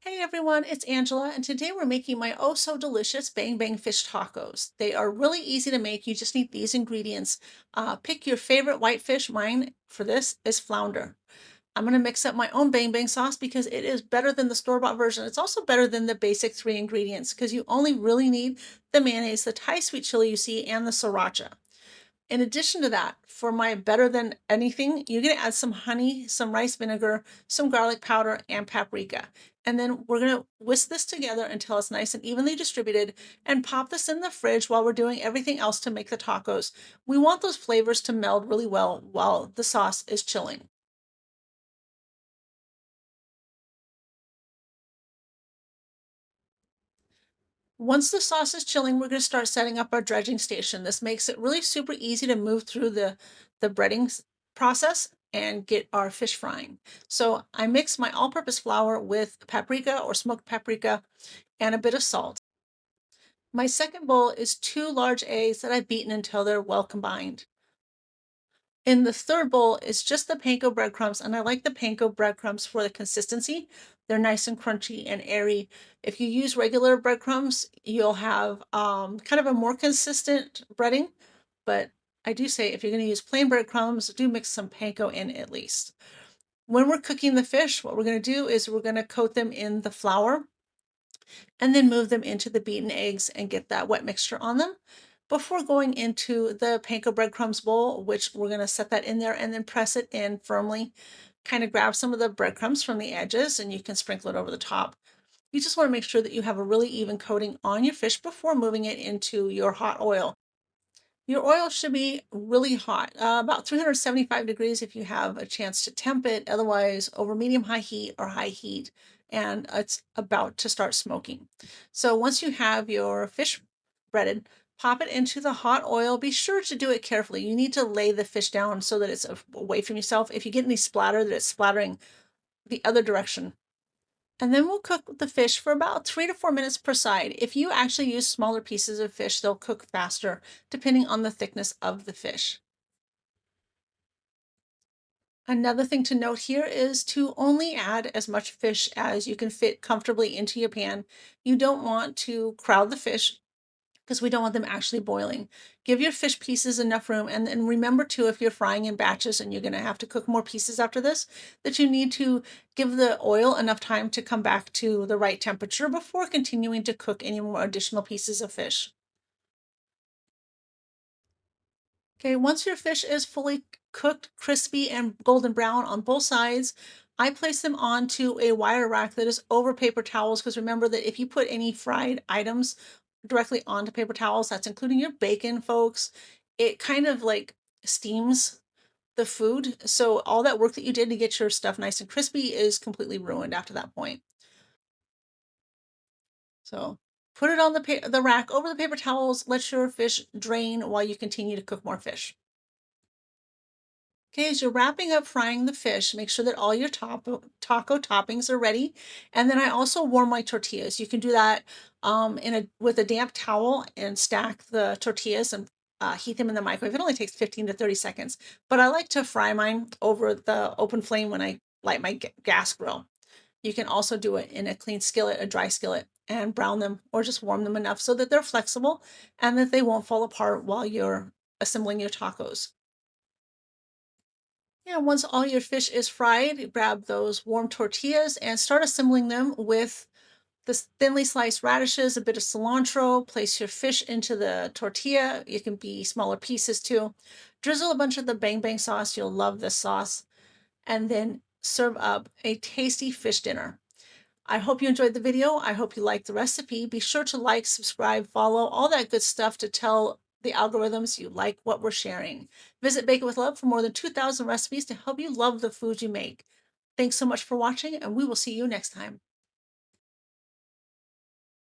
Hey everyone, it's Angela, and today we're making my oh so delicious Bang Bang fish tacos. They are really easy to make. You just need these ingredients. Pick your favorite white fish. Mine for this is flounder. I'm going to mix up my own Bang Bang sauce because it is better than the store-bought version. It's also better than the basic three ingredients because you only really need the mayonnaise, the Thai sweet chili you see, and the sriracha. In addition to that, for my better than anything, you're going to add some honey, some rice vinegar, some garlic powder, and paprika. And then we're going to whisk this together until it's nice and evenly distributed and pop this in the fridge while we're doing everything else to make the tacos. We want those flavors to meld really well while the sauce is chilling. Once the sauce is chilling, we're going to start setting up our dredging station. This makes it really super easy to move through the breading process and get our fish frying. So I mix my all-purpose flour with paprika or smoked paprika and a bit of salt. My second bowl is two large eggs that I've beaten until they're well combined. In the third bowl is just the panko breadcrumbs, and I like the panko breadcrumbs for the consistency. They're nice and crunchy and airy. If you use regular breadcrumbs, you'll have kind of a more consistent breading, but I do say if you're going to use plain breadcrumbs, do mix some panko in at least. When we're cooking the fish, what we're going to do is we're going to coat them in the flour and then move them into the beaten eggs and get that wet mixture on them before going into the panko breadcrumbs bowl, which we're going to set that in there and then press it in firmly. Kind of grab some of the breadcrumbs from the edges and you can sprinkle it over the top. You just want to make sure that you have a really even coating on your fish before moving it into your hot oil. Your oil should be really hot, about 375 degrees if you have a chance to temp it, otherwise over medium high heat or high heat, and it's about to start smoking. So once you have your fish breaded, pop it into the hot oil. Be sure to do it carefully. You need to lay the fish down so that it's away from yourself. If you get any splatter, that it's splattering the other direction. And then we'll cook the fish for about 3 to 4 minutes per side. If you actually use smaller pieces of fish, they'll cook faster, depending on the thickness of the fish. Another thing to note here is to only add as much fish as you can fit comfortably into your pan. You don't want to crowd the fish because we don't want them actually boiling. Give your fish pieces enough room, and then remember too, if you're frying in batches and you're going to have to cook more pieces after this, that you need to give the oil enough time to come back to the right temperature before continuing to cook any more additional pieces of fish. Okay, once your fish is fully cooked, crispy, and golden brown on both sides, I place them onto a wire rack that is over paper towels because remember that if you put any fried items directly onto paper towels, that's including your bacon, folks, it kind of like steams the food. So all that work that you did to get your stuff nice and crispy is completely ruined after that point. So put it on the rack over the paper towels, let your fish drain while you continue to cook more fish. Okay, as you're wrapping up frying the fish, make sure that all your taco toppings are ready. And then I also warm my tortillas. You can do that with a damp towel and stack the tortillas and heat them in the microwave. It only takes 15 to 30 seconds, but I like to fry mine over the open flame when I light my gas grill. You can also do it in a clean skillet, a dry skillet, and brown them or just warm them enough so that they're flexible and that they won't fall apart while you're assembling your tacos. Yeah, once all your fish is fried, grab those warm tortillas and start assembling them with the thinly sliced radishes, a bit of cilantro. Place your fish into the tortilla. It can be smaller pieces too. Drizzle a bunch of the Bang Bang sauce. You'll love this sauce. And then serve up a tasty fish dinner. I hope you enjoyed the video. I hope you liked the recipe. Be sure to like, subscribe, follow, all that good stuff to tell the algorithms you like what we're sharing. Visit Bake It with Love for more than 2,000 recipes to help you love the food you make. Thanks so much for watching, and we will see you next time.